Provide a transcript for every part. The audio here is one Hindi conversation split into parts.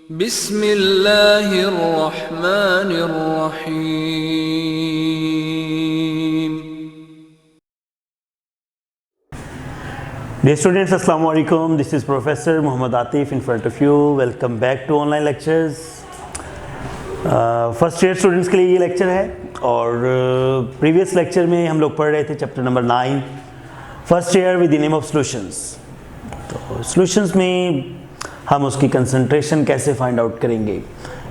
बिस्मिल्लाहिर्रहमानिर्रहीम। Dear students, Assalamu alaikum. This is Professor Muhammad Atif in front of you. Welcome back to online lectures. First year students के लिए ये लेक्चर है और प्रीवियस लेक्चर में हम लोग पढ़ रहे थे chapter number 9 first year with the name of solutions. तो सॉल्यूशंस में हम उसकी कंसंट्रेशन कैसे फाइंड आउट करेंगे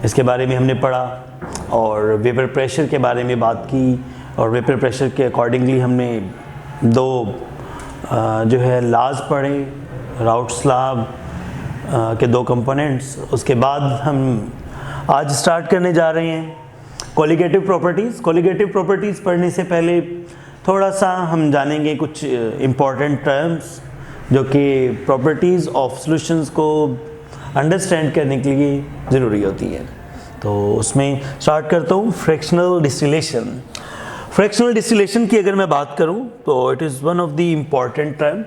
इसके बारे में हमने पढ़ा और वेपर प्रेशर के बारे में बात की और वेपर प्रेशर के अकॉर्डिंगली हमने दो जो है लॉज पढ़े, राउट्स लॉ के दो कंपोनेंट्स। उसके बाद हम आज स्टार्ट करने जा रहे हैं कोलिगेटिव प्रॉपर्टीज़। कोलिगेटिव प्रॉपर्टीज़ पढ़ने से पहले थोड़ा सा हम जानेंगे कुछ इम्पॉर्टेंट टर्म्स जो कि प्रॉपर्टीज़ ऑफ सॉल्यूशंस को अंडरस्टैंड करने के लिए ज़रूरी होती है। तो उसमें स्टार्ट करता हूँ फ्रैक्शनल डिस्टिलेशन। फ्रैक्शनल डिस्टिलेशन की अगर मैं बात करूँ तो it is one of the important term.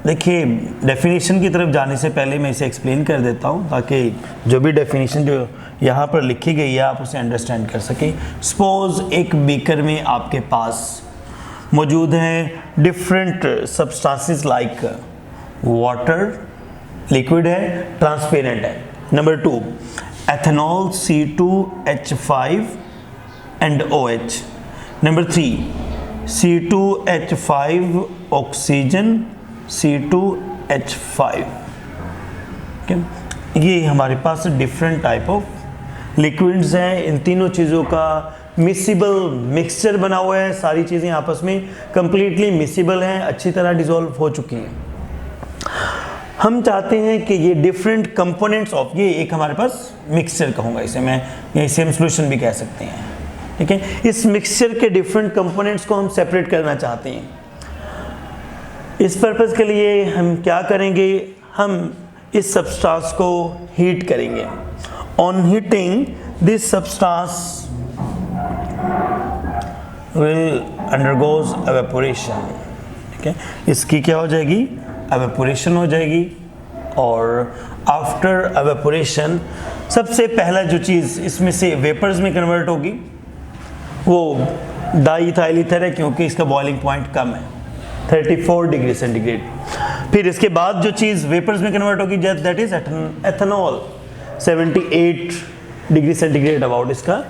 देखिए, डेफिनेशन की तरफ जाने से पहले मैं इसे एक्सप्लेन कर देता हूँ ताकि जो भी डेफिनेशन जो यहाँ पर लिखी गई है आप उसे अंडरस्टैंड कर सकें। सपोज एक बीकर में आपके पास मौजूद हैं different substances like water, liquid है, ट्रांसपेरेंट है। Number 2 ethanol C2H5 and OH। Number 3 C2H5 oxygen C2H5। ये हमारे पास डिफरेंट टाइप ऑफ लिक्विड्स हैं। इन तीनों चीज़ों का मिसिबल मिक्सचर बना हुआ है। सारी चीज़ें आपस में कंप्लीटली मिसिबल हैं, अच्छी तरह डिसॉल्व हो चुकी हैं। हम चाहते हैं कि ये डिफरेंट कंपोनेंट्स ऑफ ये एक हमारे पास मिक्सचर कहूँगा इसे मैं, इसे हम सॉल्यूशन भी कह सकते हैं। ठीक है, इस मिक्सचर के डिफरेंट कंपोनेंट्स को हम सेपरेट करना चाहते हैं। इस पर्पज़ के लिए हम क्या करेंगे, हम इस सब्सटेंस को हीट करेंगे। On heating this substance will undergoes evaporation. ठीक है, इसकी क्या हो जाएगी, एवेपोरेशन हो जाएगी। और आफ्टर एवेपोरेशन सबसे पहला जो चीज़ इसमें से वेपर्स में कन्वर्ट होगी वो डाईइथाइल ईथर है क्योंकि इसका बॉइलिंग पॉइंट कम है 34 डिग्री सेंटीग्रेड। फिर इसके बाद जो चीज़ वेपर्स में कन्वर्ट होगी that is ethanol 78 degree centigrade about इसका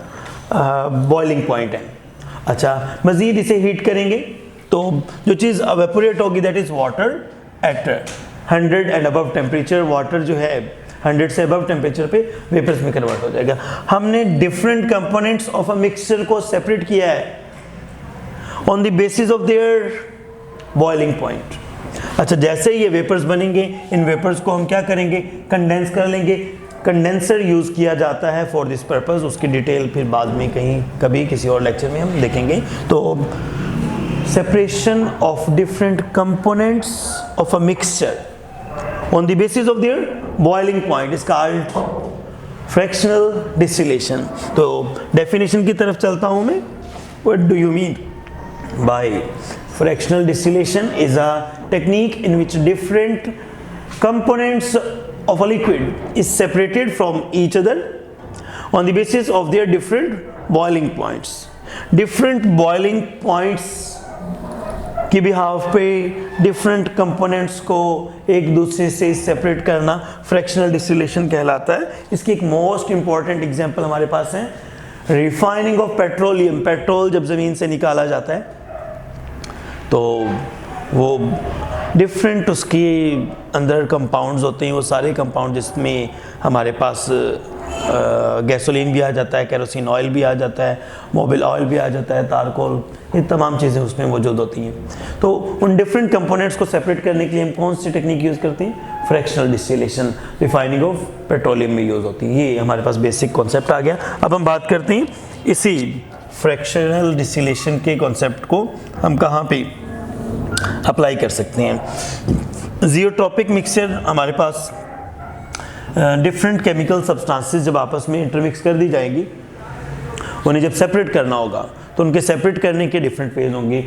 बॉइलिंग पॉइंट है। अच्छा, मज़ीद इसे हीट करेंगे तो जो चीज़ एवेपोरेट होगी that is water at 100 and above temperature. Water जो है 100 से अबव टेम्परेचर पे वेपर्स में कन्वर्ट हो जाएगा। हमने different components of a mixture को सेपरेट किया है on the basis of their boiling point. अच्छा, जैसे ही ये वेपर्स बनेंगे इन वेपर्स को हम क्या करेंगे, कंडेंस कर लेंगे। कंडेंसर यूज़ किया जाता है फॉर दिस पर्पस। उसकी डिटेल फिर बाद में कहीं कभी किसी और लेक्चर में हम देखेंगे। तो separation of different components of a mixture on the basis of their boiling point is called fractional distillation। तो definition की तरफ चलता हूँ मैं। What do you mean by fractional distillation? Is a technique in which different components of a liquid is separated from each other on the basis of their different boiling points। Different boiling points की बिहाफ पे डिफरेंट कंपोनेंट्स को एक दूसरे से सेपरेट करना फ्रैक्शनल डिस्टिलेशन कहलाता है। इसकी एक मोस्ट इंपॉर्टेंट एग्जांपल हमारे पास है रिफाइनिंग ऑफ पेट्रोलियम। पेट्रोल जब ज़मीन से निकाला जाता है तो वो डिफरेंट उसके अंदर कंपाउंड्स होते हैं। वो सारे कंपाउंड जिसमें हमारे पास गैसोलीन भी आ जाता है, केरोसिन ऑयल भी आ जाता है, मोबिल ऑयल भी आ जाता है, तारकोल, ये तमाम चीज़ें उसमें मौजूद होती हैं। तो उन डिफरेंट कंपोनेंट्स को सेपरेट करने के लिए हम कौन सी टेक्निक यूज़ करते हैं, fractional distillation. Refining of petroleum में यूज़ होती है। ये हमारे पास बेसिक कॉन्सेप्ट आ गया। अब हम बात करते हैं इसी फ्रैक्शनल डिस्टिलेशन के कॉन्सेप्ट को हम कहाँ पे अप्लाई कर सकते हैं। जियोट्रॉपिक मिक्सचर हमारे पास डिफरेंट केमिकल सब्सटेंसेस जब आपस में इंटरमिक्स कर दी जाएंगी, उन्हें जब सेपरेट करना होगा तो उनके सेपरेट करने के डिफरेंट वेज होंगे।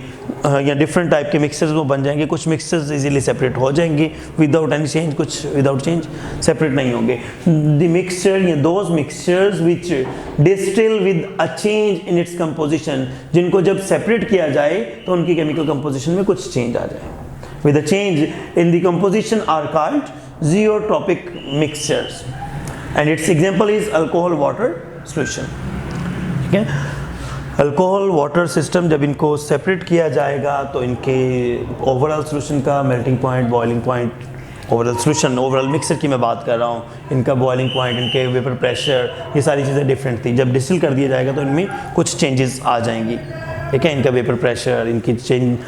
या डिफरेंट टाइप के मिक्सचर्स वो बन जाएंगे। कुछ मिक्सचर्स इजीली सेपरेट हो जाएंगे विदाउट एनी चेंज, कुछ विदाउट चेंज सेपरेट नहीं होंगे। द मिक्सचर या those mixtures which distil with a change in its composition, जिनको जब सेपरेट किया जाए तो उनकी केमिकल कंपोजिशन में कुछ चेंज आ जाए, with a change in the composition are called zeotropic mixtures, and its example is alcohol water solution। ठीक है, अल्कोहल वाटर सिस्टम जब इनको सेपरेट किया जाएगा तो इनके ओवरऑल सोल्यूशन का melting point, boiling point, overall solution, overall mixer की मैं बात कर रहा हूँ, इनका बॉइलिंग पॉइंट, इनके वेपर प्रेशर, ये सारी चीज़ें डिफरेंट थी। जब डिस्टिल कर दिया जाएगा तो इनमें कुछ चेंजेस आ जाएंगी। ठीक है, इनका वेपर प्रेशर, इनकी चेंज,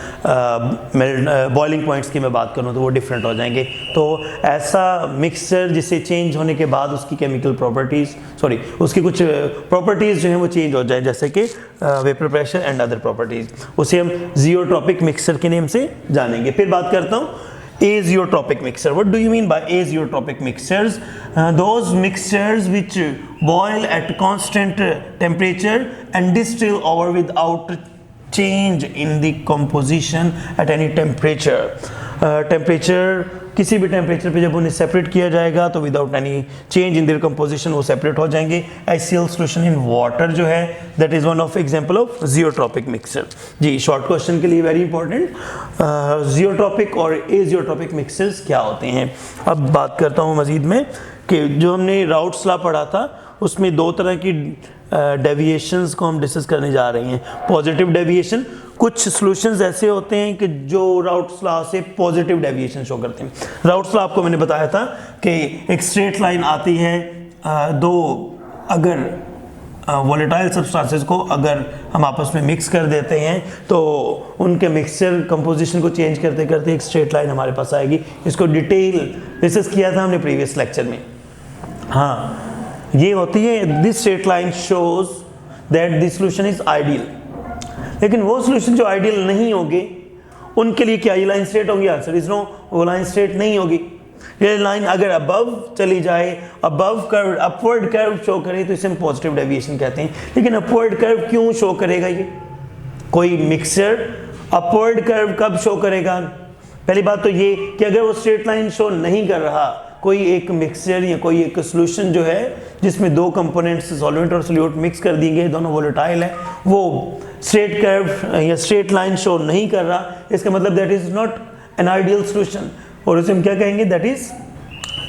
बॉइलिंग पॉइंट्स की मैं बात करूँ तो वो डिफरेंट हो जाएंगे। तो ऐसा मिक्सचर जिसे चेंज होने के बाद उसकी केमिकल प्रॉपर्टीज़, सॉरी उसकी कुछ प्रॉपर्टीज़ जो हैं वो चेंज हो जाए, जैसे कि vapour pressure and other properties, उसे हम जियोट्रॉपिक मिक्सचर के नेम से जानेंगे। फिर बात करता हूँ azeotropic mixture। What do you mean by azeotropic mixtures? Those mixtures which boil at constant temperature and distill over without change in the composition at any temperature। Temperature, किसी भी टेम्परेचर पे जब उन्हें सेपरेट किया जाएगा तो without any change in their composition वो सेपरेट हो जाएंगे। HCl सॉल्यूशन इन वाटर जो है that is one of example of zeotropic mixture. जी, शॉर्ट क्वेश्चन के लिए वेरी इंपॉर्टेंट, जियोट्रॉपिक और एजियोट्रॉपिक मिक्सचर्स क्या होते हैं। अब बात करता हूँ मजीद में कि जो हमने राउट्स लॉ पढ़ा था उसमें दो तरह की डेविएशंस को हम डिस्कस करने जा रहे हैं। पॉजिटिव डेविएशन, कुछ सॉल्यूशंस ऐसे होते हैं कि जो राउट्स लॉ से पॉजिटिव डेविएशन शो करते हैं। राउट्स लॉ आपको मैंने बताया था कि एक स्ट्रेट लाइन आती है, दो अगर वोलेटाइल सब्सटेंसेस को अगर हम आपस में मिक्स कर देते हैं तो उनके मिक्सचर कंपोजिशन को चेंज करते करते एक स्ट्रेट लाइन हमारे पास आएगी। इसको डिटेल डिस्कस किया था हमने प्रीवियस लेक्चर में। हाँ, ये होती है, this straight line shows that this solution is ideal. लेकिन वो सॉल्यूशन जो आइडियल नहीं होंगे उनके लिए क्या ये लाइन स्ट्रेट होगी? आंसर इज नो, वो लाइन स्ट्रेट नहीं होगी। ये लाइन अगर अबव चली जाए, above curve, upward curve show करे तो इसे हम पॉजिटिव डेविएशन कहते हैं। लेकिन अपवर्ड कर्व क्यों शो करेगा? ये कोई मिक्सचर अपवर्ड कर्व कब शो करेगा? पहली बात तो ये कि अगर वो स्ट्रेट लाइन शो नहीं कर रहा, कोई एक मिक्सचर या कोई एक सॉल्यूशन जो है जिसमें दो कंपोनेंट्स सॉल्वेंट और सोल्यूट मिक्स कर दिए गए, दोनों वोलेटाइल है, वो स्ट्रेट कर्व या स्ट्रेट लाइन शो नहीं कर रहा, इसका मतलब that is not an ideal solution. और उसे हम क्या कहेंगे? That is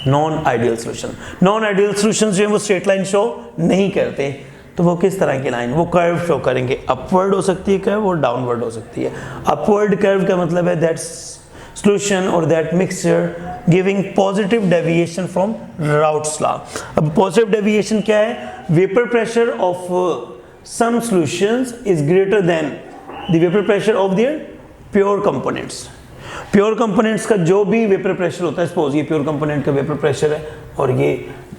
non ideal solution. Non ideal solutions जो है वो स्ट्रेट लाइन शो नहीं करते। तो वो किस तरह की लाइन? वो कर्व शो करेंगे। अपवर्ड हो सकती है कर्व और डाउनवर्ड हो सकती है। अपवर्ड कर्व का मतलब है that solution or that mixture giving positive deviation from Raoult's law। अब positive deviation क्या है? Vapor pressure of some solutions is greater than the vapor pressure of their pure components। Pure components का जो भी vapor pressure होता है, suppose ये pure component का vapor pressure है और ये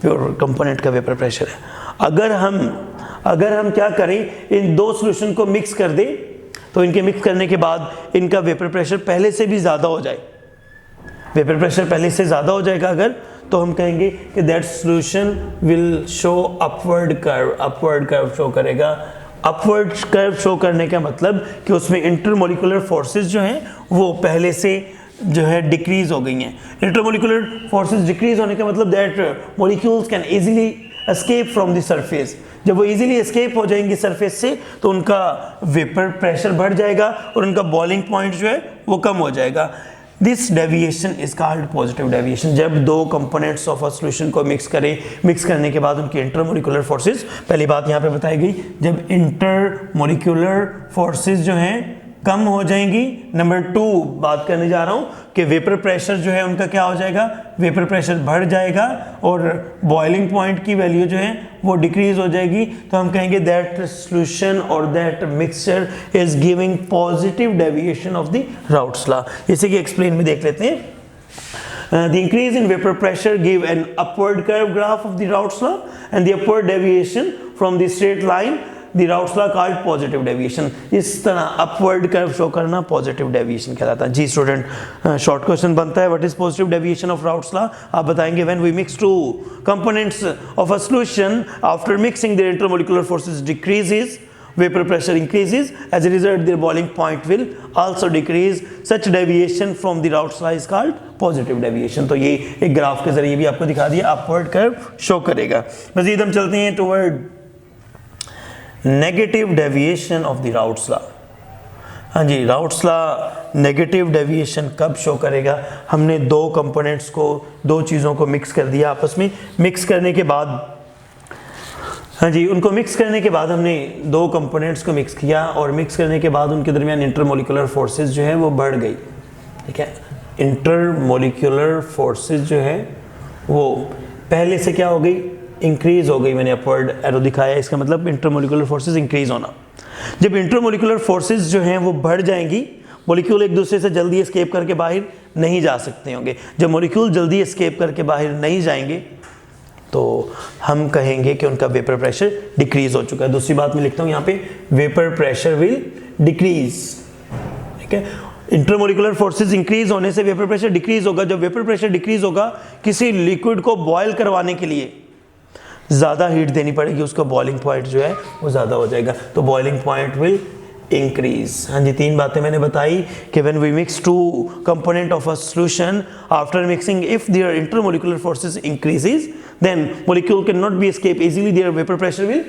pure component का vapor pressure है। अगर हम क्या करें, इन दो solution को mix कर दें तो इनके मिक्स करने के बाद इनका वेपर प्रेशर पहले से भी ज़्यादा हो जाए, वेपर प्रेशर पहले से ज़्यादा हो जाएगा अगर, तो हम कहेंगे कि that solution will show upward curve. Upward curve show करेगा। अपवर्ड कर्व शो करने का मतलब कि उसमें इंटरमोलिकुलर फोर्सेस जो हैं वो पहले से जो है डिक्रीज हो गई हैं। इंटरमोलिकुलर फोर्सेस डिक्रीज होने का मतलब that molecules can easily escape from the surface. जब वो इजीली एस्केप हो जाएंगी सरफेस से तो उनका वेपर प्रेशर बढ़ जाएगा और उनका बॉइलिंग पॉइंट जो है वो कम हो जाएगा। This deviation is called positive deviation. जब दो कंपोनेंट्स ऑफ अ सॉल्यूशन को मिक्स करें, मिक्स करने के बाद उनकी इंटरमोलिकुलर फोर्सेस, पहली बात यहाँ पे बताई गई, जब इंटरमोलिकुलर फोर्सेस जो हैं कम हो जाएंगी। नंबर 2 बात करने जा रहा हूँ कि वेपर प्रेशर जो है उनका क्या हो जाएगा? वेपर प्रेशर बढ़ जाएगा और बॉइलिंग पॉइंट की वैल्यू जो है वो डिक्रीज हो जाएगी। तो हम कहेंगे दैट सॉल्यूशन और that mixture is giving positive deviation of the routes law. इसी के एक्सप्लेन में देख लेते हैं। The increase in vapor pressure give an upward curve graph of the Raoult's law and the upward deviation from the straight line the Raoult's law called positive deviation। इस तरह upward curve शो करना positive deviation कहलाता है। जी स्टूडेंट, शॉर्ट क्वेश्चन बनता है, what is positive deviation of Raoult's law? आप बताएंगे when we mix two components of a solution after mixing their intermolecular forces decreases vapor pressure increases. As a result, their boiling point will also decrease. Such deviation from the Raoult's law is called positive deviation. तो ये एक ग्राफ के जरिए भी आपको दिखा दिया, अपवर्ड कर्व शो करेगा. मजीद हम चलते हैं toward negative deviation of the routes law. हाँ जी, राउट्स लॉ नेगेटिव डेविएशन कब शो करेगा? हमने दो कंपोनेंट्स को, दो चीज़ों को मिक्स कर दिया आपस में. मिक्स करने के बाद, हाँ जी, उनको मिक्स करने के बाद हमने दो कंपोनेंट्स को मिक्स किया और मिक्स करने के बाद उनके दरमियान इंटरमोलिकुलर फोर्सेस जो है वो बढ़ गई. ठीक है, इंटरमोलिकुलर फोर्सेस जो है वो पहले से क्या हो गई? इंक्रीज हो गई. मैंने अपवर्ड एरो दिखाया, इसका मतलब इंटरमोलिकुलर फोर्सेस इंक्रीज होना. जब इंटरमोलिकुलर फोर्सेस जो हैं वो बढ़ जाएंगी, मॉलिक्यूल एक दूसरे से जल्दी एस्केप करके बाहर नहीं जा सकते होंगे. जब मॉलिक्यूल जल्दी एस्केप करके बाहर नहीं जाएंगे तो हम कहेंगे कि उनका वेपर प्रेशर डिक्रीज हो चुका है. दूसरी बात मैं लिखता हूँ यहाँ पे, वेपर प्रेशर विल डिक्रीज. ठीक है, इंटरमोलिकुलर फोर्सेस इंक्रीज होने से वेपर प्रेशर डिक्रीज होगा. जब वेपर प्रेशर डिक्रीज होगा, किसी लिक्विड को बॉयल करवाने के लिए ज़्यादा हीट देनी पड़ेगी, उसका बॉइलिंग पॉइंट जो है वो ज़्यादा हो जाएगा, तो बॉइलिंग पॉइंट विल इंक्रीज. हाँ जी, तीन बातें मैंने बताई कि when we mix two component of a solution, after mixing if their intermolecular forces increases, then molecule can not be escape easily, their vapour pressure will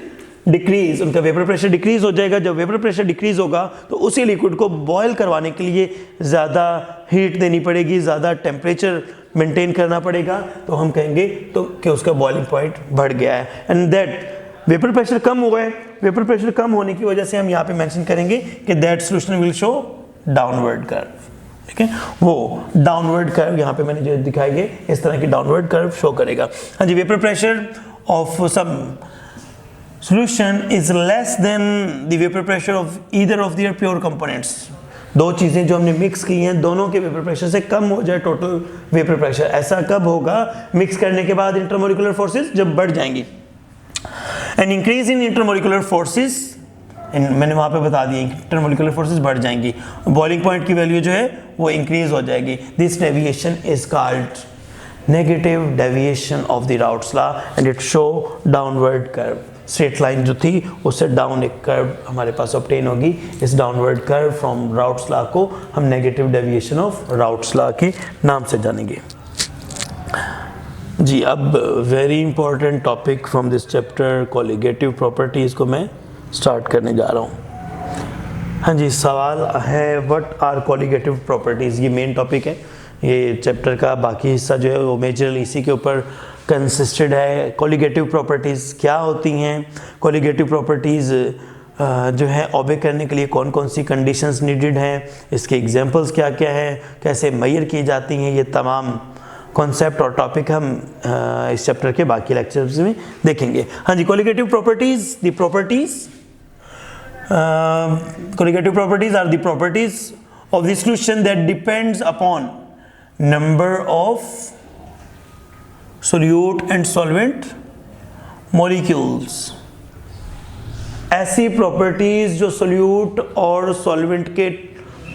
decrease. उनका वेपर प्रेशर डिक्रीज हो जाएगा. जब वेपर प्रेशर डिक्रीज होगा तो उसी लिक्विड को बॉयल करवाने के लिए ज़्यादा हीट देनी पड़ेगी, ज़्यादा टेम्परेचर मेंटेन करना पड़ेगा, तो हम कहेंगे तो कि उसका बॉइलिंग पॉइंट बढ़ गया है. एंड दैट वेपर प्रेशर कम हुआ है. वेपर प्रेशर कम होने की वजह से हम यहाँ पे मेंशन करेंगे कि that solution will show downward curve. ठीक है, वो डाउनवर्ड कर्व यहाँ पे मैंने जो दिखाई है, इस तरह की डाउनवर्ड कर्व शो करेगा. हाँ जी, vapour pressure of some solution is less than the vapor pressure of either of their pure components. दो चीज़ें जो हमने मिक्स की हैं, दोनों के वेपर प्रेशर से कम हो जाए टोटल वेपर प्रेशर. ऐसा कब होगा? मिक्स करने के बाद इंटरमोलिकुलर फोर्सेस जब बढ़ जाएंगी. And increase in intermolecular forces, मैंने वहाँ पे बता दिया, इंटरमोलिकुलर फोर्सेस बढ़ जाएंगी, बॉइलिंग पॉइंट की वैल्यू जो है वो इंक्रीज हो जाएगी. This deviation is called negative deviation of the routes law and it show downward curve. Straight line जो थी उससे डाउन एक कर्व हमारे पास ऑब्टेन होगी. इस downward curve from routes law को हम negative deviation of routes law के नाम से जानेंगे. जी, अब very important topic from this chapter, colligative properties को मैं स्टार्ट करने जा रहा हूँ. हाँ जी, सवाल है व्हाट आर कोलिगेटिव प्रॉपर्टीज़. ये मेन टॉपिक है. ये चैप्टर का बाकी हिस्सा जो है वो मेजरली इसी के ऊपर कंसिस्टेड है. कोलिगेटिव प्रॉपर्टीज़ क्या होती हैं, कोलिगेटिव प्रॉपर्टीज़ जो है ऑबे करने के लिए कौन कौन सी कंडीशंस नीडेड हैं, इसके एग्जांपल्स क्या क्या हैं, कैसे मेजर की जाती हैं, ये तमाम कॉन्सेप्ट और टॉपिक हम इस चैप्टर के बाकी लेक्चर्स में देखेंगे. हाँ जी, colligative properties, the properties, colligative properties are the properties of the solution that depends upon number of solute and solvent molecules. ऐसी प्रॉपर्टीज जो सोल्यूट और सॉल्वेंट के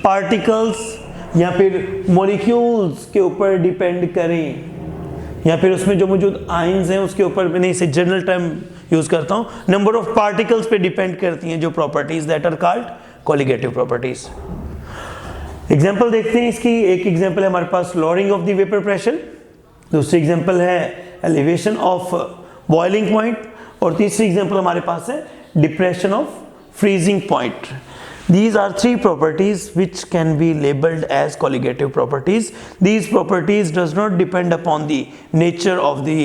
पार्टिकल्स या फिर मॉलिक्यूल्स के ऊपर डिपेंड करें, या फिर उसमें जो मौजूद आयंस हैं उसके ऊपर, मैंने इसे जनरल टर्म यूज करता हूं, नंबर ऑफ पार्टिकल्स पे डिपेंड करती हैं जो properties, that are called colligative properties. Example देखते हैं इसकी. एक एग्जांपल है हमारे पास lowering of the vapour pressure, दूसरी एग्जांपल है एलिवेशन ऑफ बॉइलिंग पॉइंट, और तीसरी एग्जांपल हमारे पास है depression of freezing point. These are three properties which can be labeled as colligative properties. These properties does not depend upon the nature of the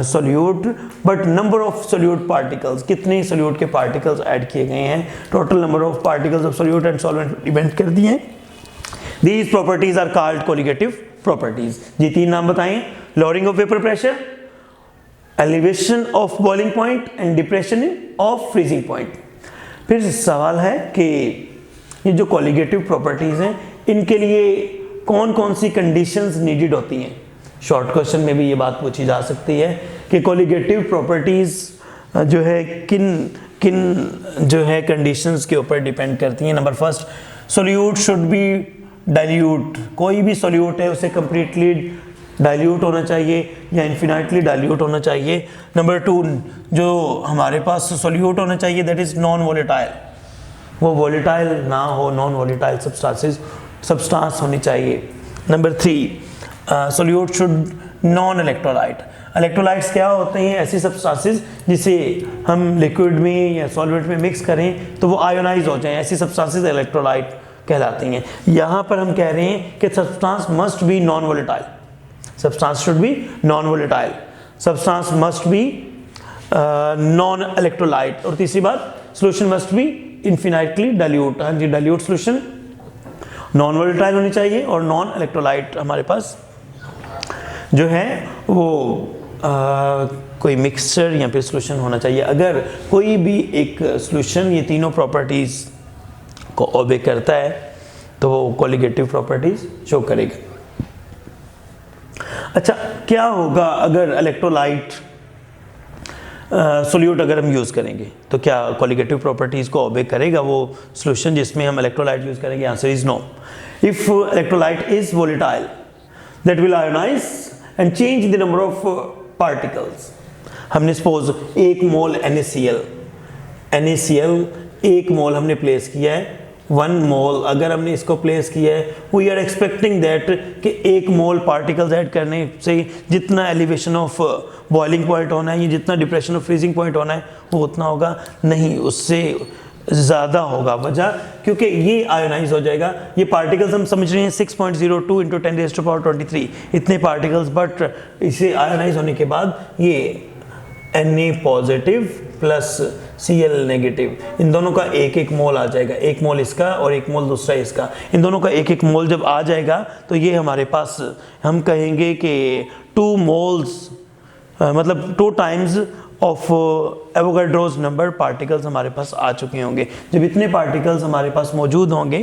solute but number of solute particles. कितने solute के particles ऐड किए गए हैं, total number of particles of solute and solvent depend कर दिए हैं. These properties are called colligative properties. जी, तीन नाम बताएं: lowering of vapor pressure, elevation of boiling point and depression of freezing point. फिर सवाल है कि ये जो कोलिगेटिव प्रॉपर्टीज़ हैं इनके लिए कौन कौन सी कंडीशंस नीडेड होती हैं. शॉर्ट क्वेश्चन में भी ये बात पूछी जा सकती है कि कोलिगेटिव प्रॉपर्टीज़ जो है किन किन जो है कंडीशंस के ऊपर डिपेंड करती हैं. Number first, solute should be dilute. कोई भी सोल्यूट है उसे कम्प्लीटली डाइल्यूट होना चाहिए या इन्फिनाइटली डाइल्यूट होना चाहिए। नंबर 2 जो हमारे पास सोल्यूट होना चाहिए दैट इज़ नॉन वोलेटाइल, वो वोलेटाइल ना हो, नॉन वोलेटाइल सब्सटेंस होनी चाहिए। Number 3 solute should non electrolyte. Electrolytes क्या होते हैं? ऐसी सब्सटेंसेस जिसे हम लिक्विड में या सॉल्वेंट में मिक्स करें तो वो आयोनाइज हो जाएं, ऐसी सब्सटेंसेस इलेक्ट्रोलाइट कहलाती हैं। यहाँ पर हम कह रहे हैं कि substance must be non volatile, substance should be non volatile, substance must be non electrolyte. और तीसरी बात, solution must be infinitely dilute. हाँ जी, डाइल्यूट सॉल्यूशन नॉन वोलेटाइल होनी चाहिए और नॉन इलेक्ट्रोलाइट हमारे पास जो है वो कोई मिक्सचर या फिर सॉल्यूशन होना चाहिए। अगर कोई भी एक सॉल्यूशन ये तीनों प्रॉपर्टीज़ को ओबे करता है तो वो कोलिगेटिव प्रॉपर्टीज़ शो करेगा। अच्छा, क्या होगा अगर इलेक्ट्रोलाइट सोल्यूट अगर हम यूज़ करेंगे तो क्या कोलिगेटिव प्रॉपर्टीज़ को ओबे करेगा वो सॉल्यूशन जिसमें हम इलेक्ट्रोलाइट यूज़ करेंगे? Answer is no. If electrolyte is volatile that will ionise and change the number of particles। हमने सपोज 1 मोल NaCl 1 मोल हमने प्लेस किया है, 1 मोल अगर हमने इसको प्लेस किया है, वी आर एक्सपेक्टिंग दैट कि 1 मोल पार्टिकल्स ऐड करने से जितना एलिवेशन ऑफ बॉइलिंग पॉइंट होना है या जितना डिप्रेशन ऑफ फ्रीजिंग पॉइंट होना है वो उतना होगा नहीं, उससे ज़्यादा होगा। वजह क्योंकि ये आयोनाइज हो जाएगा। ये पार्टिकल्स हम समझ रहे हैं 6.02 × 10⁻23 इतने पार्टिकल्स, बट इसे आयोनाइज होने के बाद ये Na positive plus Cl negative, इन दोनों का 1-1 मोल आ जाएगा, 1 मोल इसका और 1 मोल दूसरा इसका। इन दोनों का 1-1 मोल जब आ जाएगा तो ये हमारे पास हम कहेंगे कि 2 मोल्स मतलब 2 times of Avogadro's number particles हमारे पास आ चुके होंगे। जब इतने पार्टिकल्स हमारे पास मौजूद होंगे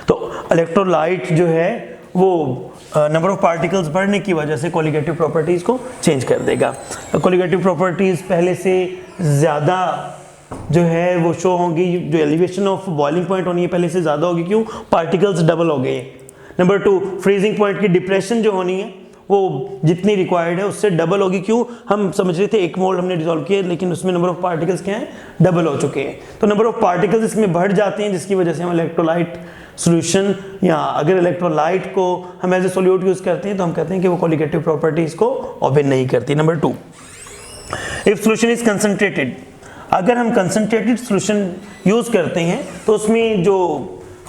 तो इलेक्ट्रोलाइट जो है वो नंबर ऑफ पार्टिकल्स बढ़ने की वजह से कोलिगेटिव प्रॉपर्टीज़ को चेंज कर देगा। कोलिगेटिव प्रॉपर्टीज़ पहले से ज़्यादा जो है वो शो होंगी, जो एलिवेशन ऑफ बॉइलिंग पॉइंट होनी है पहले से ज़्यादा होगी। क्यों? पार्टिकल्स डबल हो गए। नंबर 2, फ्रीजिंग पॉइंट की डिप्रेशन जो होनी है वो जितनी रिक्वायर्ड है उससे डबल होगी। क्यों? हम समझ रहे थे 1 मोल हमने डिसॉल्व किया लेकिन उसमें नंबर ऑफ पार्टिकल्स क्या है? डबल हो चुके हैं। तो नंबर ऑफ पार्टिकल्स इसमें बढ़ जाते हैं जिसकी वजह से हम इलेक्ट्रोलाइट सॉल्यूशन या अगर इलेक्ट्रोलाइट को हम एज ए सोल्यूट यूज करते हैं तो हम कहते हैं कि वो कोलिगेटिव प्रॉपर्टीज को ओबे नहीं करती। Number 2, if solution is concentrated, अगर हम कंसंट्रेटेड सॉल्यूशन यूज करते हैं तो उसमें जो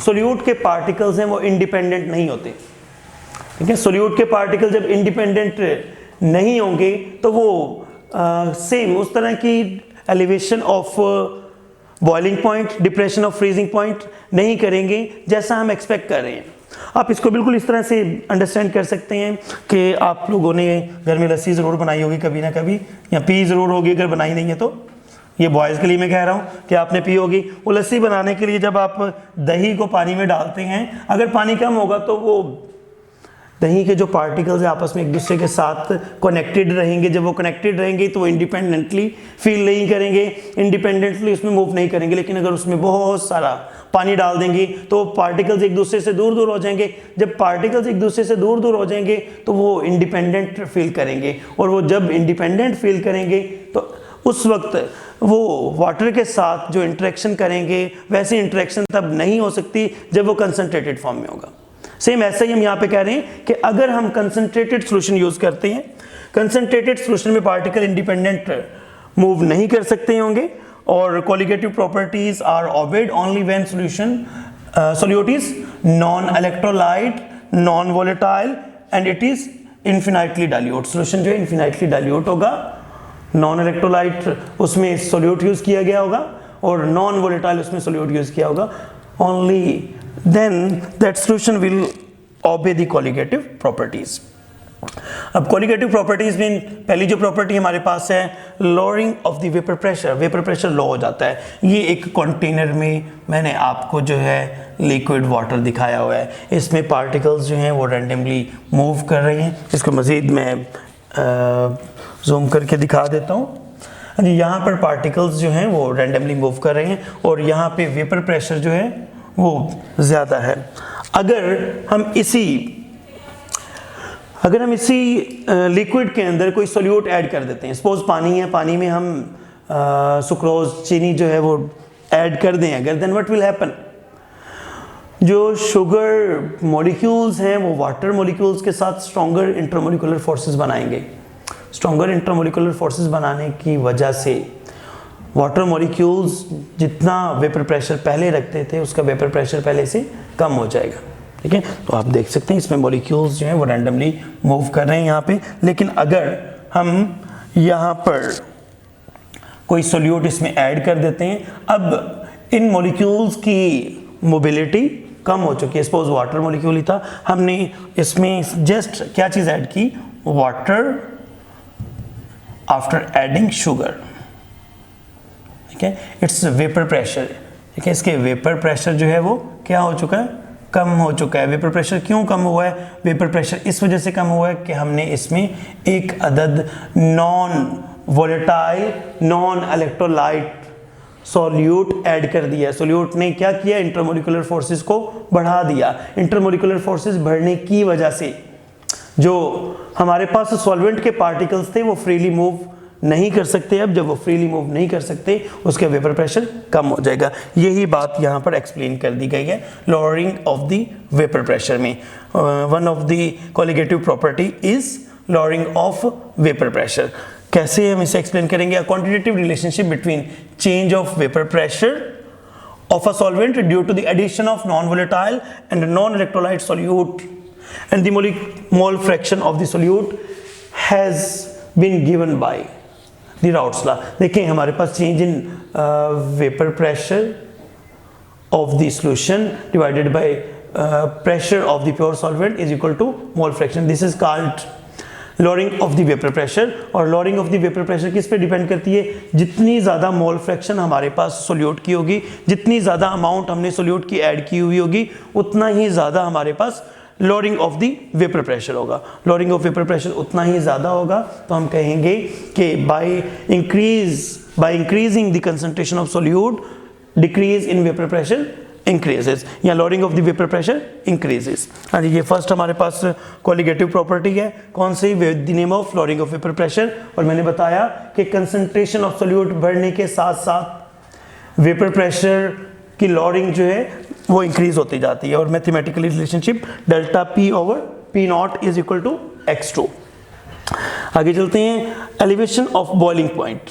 सोल्यूट के पार्टिकल्स हैं वो इंडिपेंडेंट नहीं होते। ठीक है, सोल्यूट के पार्टिकल जब इंडिपेंडेंट नहीं होंगे तो वो सेम उस तरह की elevation of boiling point, depression of freezing point नहीं करेंगे जैसा हम एक्सपेक्ट कर रहे हैं। आप इसको बिल्कुल इस तरह से अंडरस्टैंड कर सकते हैं कि आप लोगों ने घर में लस्सी ज़रूर बनाई होगी कभी ना कभी, या पी ज़रूर होगी, अगर बनाई नहीं है तो ये बॉयज़ के लिए मैं कह रहा हूँ कि आपने पी होगी। वो लस्सी बनाने के लिए जब आप दही को पानी में डालते हैं, अगर पानी कम होगा तो वो दही के जो पार्टिकल्स हैं आपस में एक दूसरे के साथ कनेक्टेड रहेंगे। जब वो कनेक्टेड रहेंगे तो वो इंडिपेंडेंटली फील नहीं करेंगे, इंडिपेंडेंटली उसमें मूव नहीं करेंगे। लेकिन अगर उसमें बहुत सारा पानी डाल देंगे तो पार्टिकल्स एक दूसरे से दूर दूर हो जाएंगे। जब पार्टिकल्स एक दूसरे से दूर दूर हो जाएंगे तो वो इंडिपेंडेंट फील करेंगे, और वो जब इंडिपेंडेंट फील करेंगे तो उस वक्त वो वाटर के साथ जो इंटरेक्शन करेंगे वैसी इंटरेक्शन तब नहीं हो सकती जब वो कंसंट्रेटेड फॉर्म में होगा। सेम ऐसा ही हम यहाँ पे कह रहे हैं कि अगर हम कंसंट्रेटेड सॉल्यूशन यूज करते हैं, कंसंट्रेटेड सॉल्यूशन में पार्टिकल इंडिपेंडेंट मूव नहीं कर सकते होंगे, और colligative properties are obeyed only when solute is non electrolyte, non volatile and it is infinitely dilute. Solution जो है इन्फिनाइटली डाइल्यूट होगा, नॉन इलेक्ट्रोलाइट उसमें सोल्यूट यूज किया गया होगा और नॉन वोलेटाइल उसमें सोल्यूट यूज किया होगा। Only then that solution will obey the colligative properties। अब colligative properties में पहली जो प्रॉपर्टी हमारे पास है lowering of the vapor pressure, vapour pressure low हो जाता है। ये एक कंटेनर में मैंने आपको जो है लिक्विड वाटर दिखाया हुआ है, इसमें पार्टिकल्स जो हैं वो रैंडमली मूव कर रहे हैं। इसको मज़ीद मैं जूम करके दिखा देता हूँ। यहाँ पर पार्टिकल्स जो हैं वो रैंडमली मूव कर रहे हैं और यहाँ पे वेपर प्रेशर जो है वो ज़्यादा है। अगर हम इसी अगर हम इसी लिक्विड के अंदर कोई सोल्यूट ऐड कर देते हैं, सपोज पानी है, पानी में हम सुक्रोज चीनी जो है वो ऐड कर दें अगर, देन व्हाट विल हैपन, जो शुगर मॉलिक्यूल्स हैं वो वाटर मॉलिक्यूल्स के साथ स्ट्रॉन्गर इंटरमोलिकुलर फोर्सेस बनाएंगे। स्ट्रॉन्गर इंटरमोलिकुलर फोर्सेस बनाने की वजह से वाटर मॉलिक्यूल्स जितना वेपर प्रेशर पहले रखते थे उसका वेपर प्रेशर पहले से कम हो जाएगा। ठीक है, तो आप देख सकते हैं इसमें मॉलिक्यूल्स जो हैं वो रैंडमली मूव कर रहे हैं यहाँ पे। लेकिन अगर हम यहाँ पर कोई सोल्यूट इसमें ऐड कर देते हैं, अब इन मॉलिक्यूल्स की मोबिलिटी कम हो चुकी है। सपोज वाटर मॉलिक्यूल ही था, हमने इसमें जस्ट क्या चीज़ ऐड की, वाटर आफ्टर एडिंग शुगर। ठीक है, इट्स वेपर प्रेशर। ठीक है, इसके वेपर प्रेशर जो है वो क्या हो चुका है, कम हो चुका है। वेपर प्रेशर क्यों कम हुआ है, वेपर प्रेशर इस वजह से कम हुआ है कि हमने इसमें एक अदद non volatile non electrolyte solute add कर दिया। सोल्यूट ने क्या किया, इंटरमोलिकुलर फोर्सेस को बढ़ा दिया। इंटरमोलिकुलर फोर्सेस बढ़ने की वजह से जो हमारे पास सॉल्वेंट के पार्टिकल्स थे वो फ्रीली मूव नहीं कर सकते। अब जब वो फ्रीली मूव नहीं कर सकते उसका वेपर प्रेशर कम हो जाएगा। यही बात यहाँ पर एक्सप्लेन कर दी गई है lowering of the vapour pressure में। One of the colligative property is lowering of vapour pressure. कैसे हम इसे एक्सप्लेन करेंगे, quantitative relationship between change of vapour pressure of a solvent due to the addition of non-volatile and non-electrolyte solute, and the mole fraction of the solute has been given by the Raoult's law। देखिए हमारे पास change in vapour pressure of the solution divided by pressure of the pure solvent is equal to mole fraction। This is called lowering of the vapour pressure. और lowering of the vapour pressure किस पे डिपेंड करती है, जितनी ज़्यादा मोल फ्रैक्शन हमारे पास सोल्यूट की होगी, जितनी ज़्यादा अमाउंट हमने सोल्यूट की ऐड की हुई होगी, उतना ही ज़्यादा हमारे पास lowering of the vapour pressure होगा। लॉरिंग ऑफ वेपर प्रेशर उतना ही ज़्यादा होगा तो हम कहेंगे कि by increasing the concentration of solute decrease in vapour pressure increases, या lowering of the vapour pressure increases. हाँ जी, ये फर्स्ट हमारे पास कोलिगेटिव प्रॉपर्टी है। कौन सी, with the name of lowering of vapour pressure. और मैंने बताया कि कंसंट्रेशन ऑफ सोल्यूट बढ़ने के साथ साथ वेपर प्रेशर की लॉरिंग जो है वो इंक्रीज होती जाती है। और mathematically relationship delta P over P naught is equal to x2। आगे चलते हैं, elevation of boiling point.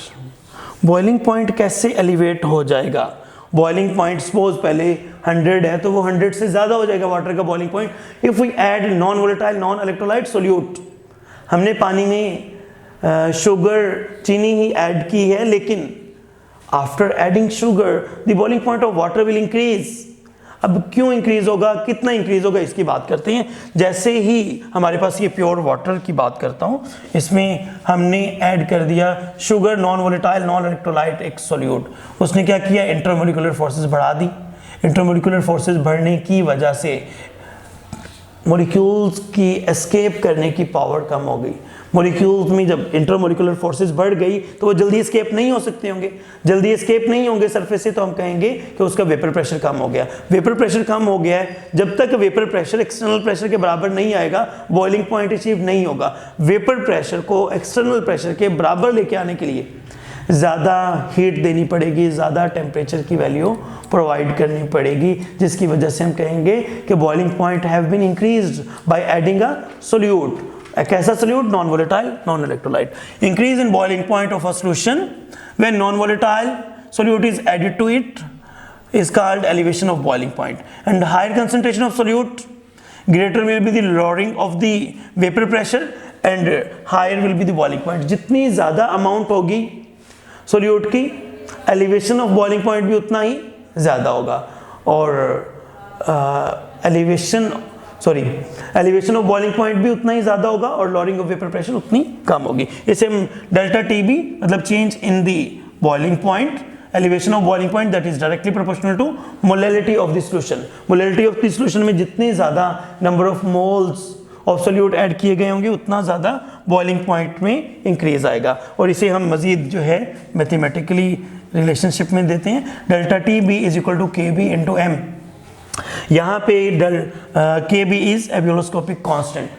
Boiling point कैसे एलिवेट हो जाएगा, बॉइलिंग पॉइंट सपोज पहले 100 है तो वो 100 से ज़्यादा हो जाएगा वाटर का boiling point if we add non volatile non electrolyte solute. हमने पानी में शुगर चीनी ही ऐड की है, लेकिन after adding sugar the boiling point of water will increase. अब क्यों इंक्रीज होगा, कितना इंक्रीज होगा, इसकी बात करते हैं। जैसे ही हमारे पास ये प्योर वाटर की बात करता हूँ, इसमें हमने ऐड कर दिया sugar non volatile non electrolyte एक सोल्यूट। उसने क्या किया, इंटरमोलिकुलर फोर्सेस बढ़ा दी। इंटरमोलिकुलर फोर्सेस बढ़ने की वजह से मॉलिक्यूल्स की एस्केप करने की पावर कम हो गई। मॉलिक्यूल्स में जब इंटरमोलिकुलर फोर्सेस बढ़ गई तो वो जल्दी एस्केप नहीं हो सकते होंगे। जल्दी एस्केप नहीं होंगे सरफेस से, तो हम कहेंगे कि उसका वेपर प्रेशर कम हो गया। वेपर प्रेशर कम हो गया है, जब तक वेपर प्रेशर एक्सटर्नल प्रेशर के बराबर नहीं आएगा बॉइलिंग पॉइंट अचीव नहीं होगा। वेपर प्रेशर को एक्सटर्नल प्रेशर के बराबर लेके आने के लिए ज़्यादा हीट देनी पड़ेगी, ज़्यादा टेम्परेचर की वैल्यू प्रोवाइड करनी पड़ेगी, जिसकी वजह से हम कहेंगे कि boiling point have been increased by adding a solute. कैसा solute, non volatile non electrolyte. Increase in boiling point of a solution when non volatile solute is added to it is called elevation of boiling point, and higher concentration of solute greater will be the lowering of the vapor pressure and higher will be the boiling point। जितनी ज़्यादा अमाउंट होगी सोल्यूट की, एलिवेशन ऑफ बॉइलिंग पॉइंट भी उतना ही ज़्यादा होगा। और एलिवेशन ऑफ बॉइलिंग पॉइंट भी उतना ही ज़्यादा होगा और लॉरिंग ऑफ वेपर प्रेशर उतनी कम होगी। इसे हम डेल्टा टी बी मतलब change in the boiling point, elevation of boiling point that is directly proportional to molality of the solution। molality of the solution में जितने ज़्यादा number of moles of solute add किए गए होंगे उतना ज़्यादा boiling point में increase आएगा। और इसे हम मज़ीद जो है mathematically relationship में देते हैं, delta T B is equal to K B into M. यहाँ पे K B is ebullioscopic constant.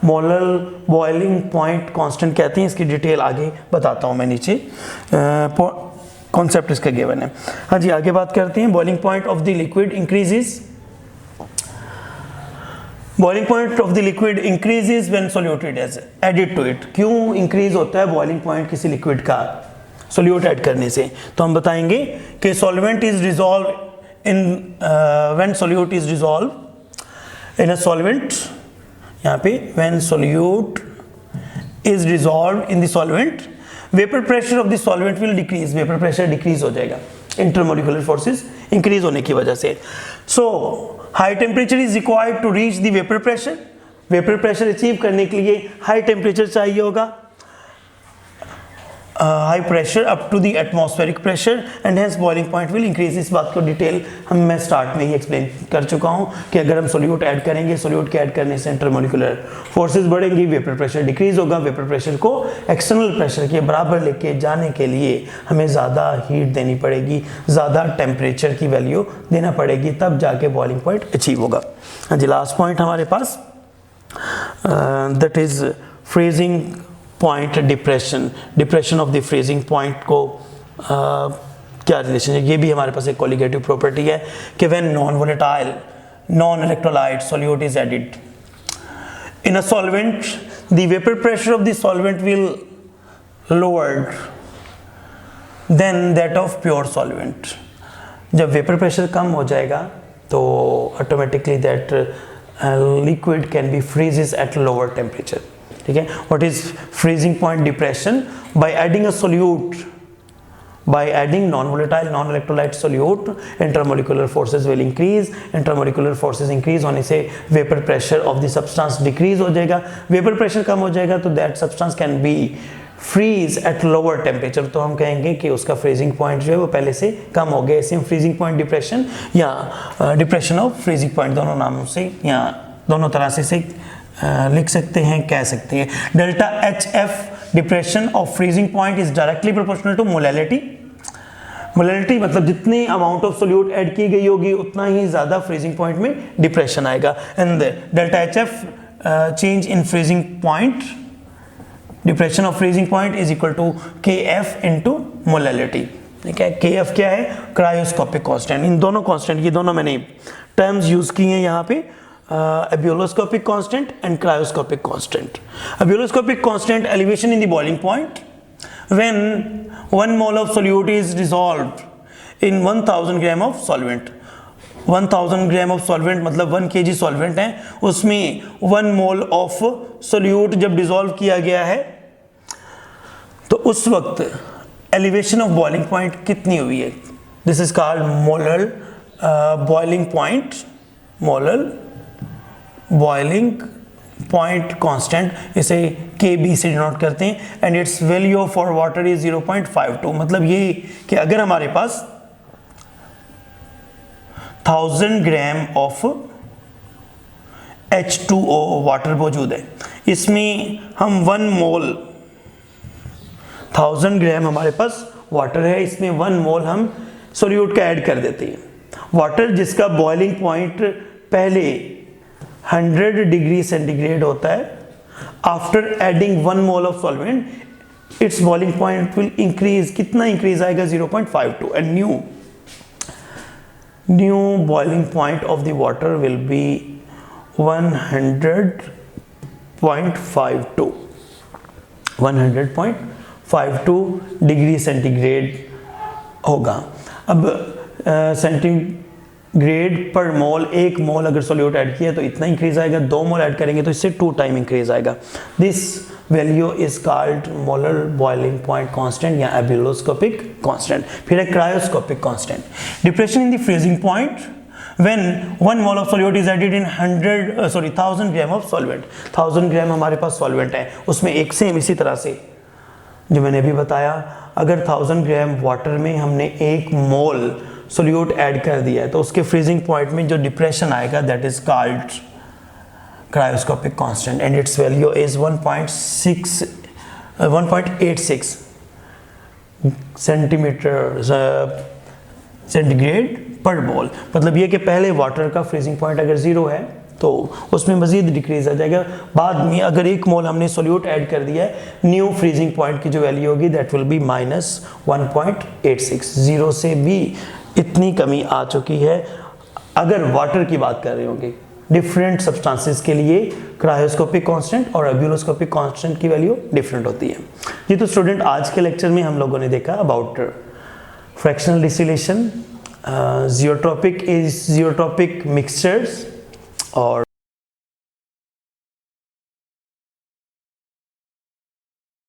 Molar boiling point constant कहते हैं, इसकी डिटेल आगे बताता हूँ मैं नीचे, कॉन्सेप्ट इसका गिवन है। हाँ जी, आगे बात करते हैं। Boiling point of the liquid increases, boiling point of the liquid increases when soluted is added to it. क्यों इंक्रीज होता है बॉइलिंग पॉइंट किसी लिक्विड का सोल्यूट ऐड करने से? तो हम बताएंगे कि solvent is dissolve in when solute is dissolve in a solvent, यहाँ पे when solute is dissolve in the solvent, vapour pressure of the solvent will decrease, vapour pressure decrease हो जाएगा इंटरमोलिकुलर फोर्सेस इंक्रीज होने की वजह से। So high temperature is required to reach the vapour pressure, vapour pressure achieve करने के लिए हाई टेम्परेचर चाहिए होगा, high pressure up to the atmospheric pressure and hence boiling point will increase. इस बात को डिटेल मैं स्टार्ट में ही एक्सप्लेन कर चुका हूँ कि अगर हम सोल्यूट ऐड करेंगे, सोल्यूट के ऐड करने से इंटरमोलिकुलर फोर्सेस बढ़ेंगी, वेपर प्रेशर डिक्रीज होगा, वेपर प्रेशर को एक्सटर्नल प्रेशर के बराबर लेके जाने के लिए हमें ज़्यादा हीट देनी पड़ेगी, ज़्यादा टेम्परेचर की वैल्यू देना पड़ेगी, तब जाके बॉइलिंग पॉइंट अचीव होगा। हाँ जी, लास्ट पॉइंट हमारे पास that is freezing point depression, depression of the freezing point को क्या रिलेशन है? ये भी हमारे पास एक कोलिगेटिव प्रॉपर्टी है कि when non volatile non electrolyte solute is added in a solvent, the vapour pressure of the solvent will lowered than that of pure solvent. जब वेपर प्रेशर कम हो जाएगा तो automatically that liquid can be freezes at lower temperature. ठीक है, what is freezing point depression? By adding a solute, by adding non volatile non electrolyte solute, intermolecular forces will increase, intermolecular forces increase होने से vapour pressure of the substance decrease हो जाएगा, वेपर प्रेशर कम हो जाएगा तो that substance can be freeze at lower temperature, तो हम कहेंगे कि उसका फ्रीजिंग पॉइंट जो है वो पहले से कम हो गया। इसे हम फ्रीजिंग पॉइंट डिप्रेशन या डिप्रेशन ऑफ फ्रीजिंग पॉइंट दोनों नामों से या दोनों तरह से लिख सकते हैं, कह सकते हैं। Delta H F depression of freezing point is directly proportional to molality, molality मतलब जितनी अमाउंट ऑफ सोल्यूट ऐड की गई होगी उतना ही ज़्यादा फ्रीजिंग पॉइंट में डिप्रेशन आएगा। And delta H F change in freezing point, depression of freezing point is equal to K F into molality. ठीक है, के एफ क्या है? Cryoscopic constant. इन दोनों कांस्टेंट, ये दोनों मैंने टर्म्स यूज की हैं यहाँ पे, abuloscopic constant and cryoscopic constant. Abuloscopic constant elevation in the boiling point when 1 mole of solute is dissolved in 1000 gram of solvent. 1000 gram of solvent मतलब 1 kg सॉल्वेंट है, उसमें 1 मोल ऑफ सोल्यूट जब डिसॉल्व किया गया है तो उस वक्त एलिवेशन ऑफ बॉइलिंग पॉइंट कितनी हुई है? This is called molar boiling point, molar boiling point constant, इसे KB से डिनोट करते हैं and it's value for water is 0.52। मतलब ये कि अगर हमारे पास 1000 ग्राम ऑफ H2O वाटर मौजूद है, इसमें हम 1 मोल, 1000 ग्राम हमारे पास वाटर है, इसमें 1 मोल हम सोल्यूट का ऐड कर देते हैं। वाटर जिसका बॉइलिंग पॉइंट पहले 100 डिग्री सेंटीग्रेड होता है, after adding 1 mole of solvent it's boiling point will increase. कितना इंक्रीज आएगा? 0.52 and new boiling point of the water will be 100.52 degree centigrade होगा। अब सेंटीग्रेड पर मोल, 1 मोल अगर सोल्यूट ऐड किया तो इतना इंक्रीज आएगा, 2 मोल ऐड करेंगे तो इससे 2 टाइम इंक्रीज आएगा। This value is called molar boiling point constant या एब्यूलोस्कोपिक कांस्टेंट। फिर है cryoscopic constant. Depression in the freezing point when 1 mole of solute is added in 1000 gram of solvent. 1000 ग्राम हमारे पास सॉल्वेंट है, उसमें एक सेम इसी तरह से जो मैंने अभी बताया, अगर 1000 ग्राम वाटर में हमने 1 मोल सोल्यूट ऐड कर दिया है तो उसके फ्रीजिंग पॉइंट में जो डिप्रेशन आएगा that is called cryoscopic constant and it's value is 1.86 centigrade पर मोल। मतलब ये कि पहले वाटर का फ्रीजिंग पॉइंट अगर 0 है तो उसमें मज़ीद डिक्रीज आ जाएगा। बाद में अगर 1 मोल हमने सोल्यूट ऐड कर दिया है, न्यू फ्रीजिंग पॉइंट की जो वैल्यू होगी दैट विल बी -1.86। 0 से भी इतनी कमी आ चुकी है। अगर वाटर की बात कर रहे होंगे, डिफरेंट सब्सटेंसेस के लिए क्रायोस्कोपिक कांस्टेंट और एब्यूलोस्कोपिक कांस्टेंट की वैल्यू डिफरेंट होती है। जी तो स्टूडेंट, आज के लेक्चर में हम लोगों ने देखा about fractional distillation, geotropic mixtures और